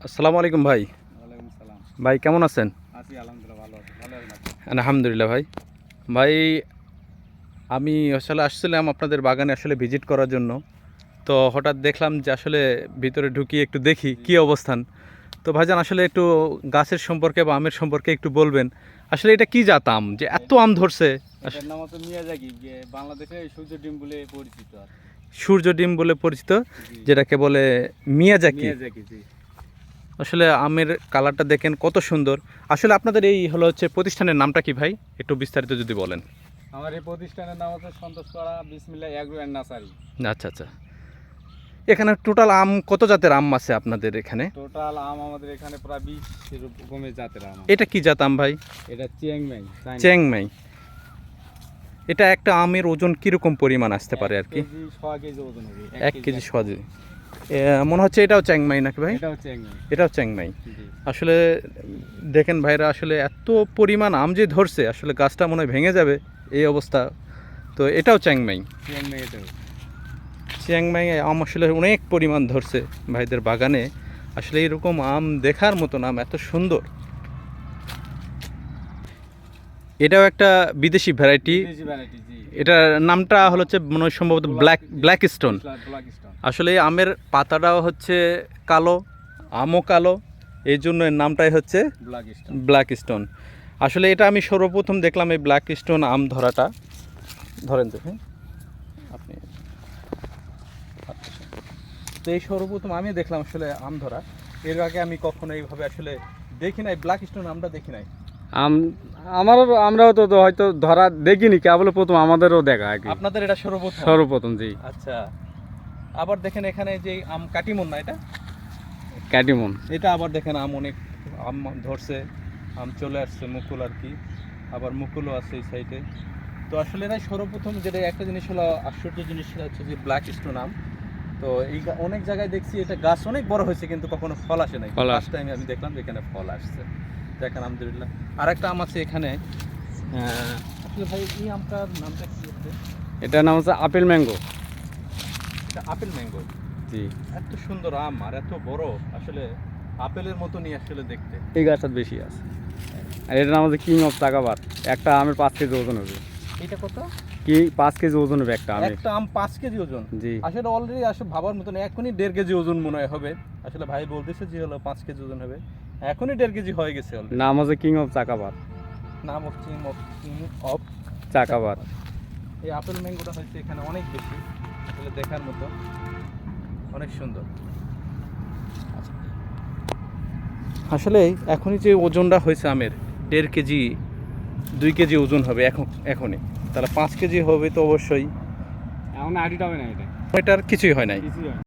আসসালামু আলাইকুম ভাই। ওয়ালাইকুম সালাম। ভাই কেমন আছেন? আছি আলহামদুলিল্লাহ, ভালো আছি। ভালো আছেন আপনি? আলহামদুলিল্লাহ ভাই। ভাই আমি আসলে আসছিলাম আপনাদের বাগানে আসলে ভিজিট করার জন্য। তো হঠাৎ দেখলাম যে আসলে ভিতরে ঢুকিয়ে একটু দেখি কি অবস্থান। তো ভাইজান আসলে একটু গাছের সম্পর্কে বা আমের সম্পর্কে একটু বলবেন। আসলে এটা কি জাত আম যে এত আম ধরছে? এটার নাম হচ্ছে মিয়াজাকি, যে বাংলাদেশে সূর্য ডিম বলে পরিচিত আর কি। সূর্য ডিম বলে পরিচিত, জি, যেটাকে বলে মিয়াজাকি। মিয়াজাকি, জি। আসলে আমের কালারটা দেখেন কত সুন্দর। আসলে আপনাদের এই হচ্ছে প্রতিষ্ঠানের নামটা কি ভাই? একটু বিস্তারিত যদি বলেন। আমার এই প্রতিষ্ঠানের নাম হচ্ছে সন্তোষপাড়া বিসমিল্লাহ এগ্রো অ্যান্ড নার্সারি। আচ্ছা আচ্ছা। এখানে টোটাল আম কত জাতের আম আছে আপনাদের এখানে? টোটাল আম আমাদের এখানে প্রায় 20 রকমের জাতের আম আছে। এটা কি জাত আম ভাই? এটা চিয়াংমাই, চ্যাংমাই। এটা একটা আমের ওজন কিরকম পরিমাণ আসতে পারে আর কি? 1 কেজি ওজন হবে। 1 কেজি সহজে মনে হচ্ছে এটাও চ্যাংমাই নাকি ভাই? এটাও চিয়াংমাই, এটাও চ্যাংমাই। জি। আসলে দেখেন ভাইরা, আসলে এত পরিমাণ আম যে ধরছে আসলে গাছটা মনে হয় ভেঙে যাবে এই অবস্থা। তো এটাও চ্যাংমাই। চিয়াংমাই এটাও। চিয়াংমাই আম আসলে অনেক পরিমাণ ধরছে ভাইদের বাগানে। আসলে এরকম আম দেখার মতো আম, এত সুন্দর। এটাও একটা বিদেশি ভ্যারাইটি। বিদেশি ভ্যারাইটি, জি। এটার নামটা হচ্ছে মনে হয় সম্ভবত ব্ল্যাক স্টোন। Black stone. আসলে এই আমের পাতাটাও হচ্ছে কালো, আমও কালো, এই জন্য এর নামটাই হচ্ছে ব্ল্যাক স্টোন। Black stone. আসলে এটা আমি সর্বপ্রথম দেখলাম এই ব্ল্যাক স্টোন আম ধরাটা। ধরেন তো হ্যাঁ আপনি। আচ্ছা, তো এই সর্বপ্রথম আমি দেখলাম আসলে আম ধরা। এর আগে আমি কখনো এইভাবে আসলে দেখি নাই, ব্ল্যাক স্টোন আমটা দেখি নাই। আমরাও তো হয়তো ধরা দেখিনি, কেবল প্রথম আমাদেরও দেখা আর কি। আপনাদের এটা সর্বপ্রথম? সর্বপ্রথম, জি। আচ্ছা। আবার দেখেন এখানে যে আম কাটিমন না এটা? ক্যাটিমন। এটা আবার দেখেন আম অনেক আম ধরছে, আম চলে আসছে মুকুল আর কি। আবার মুকুলও আছে এই সাইডে। তো আসলে এরাই সর্বপ্রথম, যেটা একটা জিনিস হলো আশ্চর্য জিনিস, সেটা হচ্ছে যে ব্ল্যাক স্টোন আম। তো এই অনেক জায়গায় দেখছি এটা গাছ অনেক বড় হয়েছে কিন্তু কখনো ফল আসে নাই। ফার্স্ট টাইম আমি দেখলাম যে এখানে ফল আসছে। দেখেন আলহামদুলিল্লাহ। আর একটা আম আছে এখানে। আসলে ভাই এই আমটার নামটা কি হচ্ছে? এটার নাম হচ্ছে আপেল ম্যাঙ্গো, এটা আপেল ম্যাঙ্গো। জি। এত সুন্দর আম আর এত বড়, আসলে আপেলের মতনই আসলে দেখতে। এই গাছটা বেশি আছে। আর এটার নাম হচ্ছে কিং অফ চাকাবার। একটা আমের 5 কেজি ওজন হবে। এটা কত? কি 5 কেজি ওজন হবে একটা আমের? একটা আম 5 কেজি ওজন? জি। আসলে অলরেডি আসলে ভাবার মতন, এখনই 1.5 কেজি ওজন মনে হয় হবে। আসলে ভাই বলতেছে যে হলো 5 কেজি ওজন হবে, এখনই 1.5 কেজি হয়ে গেছে অলরেডি। নাম হচ্ছে কিং অফ চাকাবার। নাম অফ কিং অফ চাকাবার। এই আপেল ম্যাঙ্গোটা হচ্ছে এখানে অনেক বেশি, আসলে দেখার মতো, অনেক সুন্দর। আসলে এখনই যে ওজনটা হয়েছে আমের 1.5 কেজি 2 কেজি ওজন হবে এখনই, তাহলে 5 কেজি হবে তো অবশ্যই। এখন আইডিটা হবে না, এটা এটার কিছুই হয় নাই। কিছুই হয় না।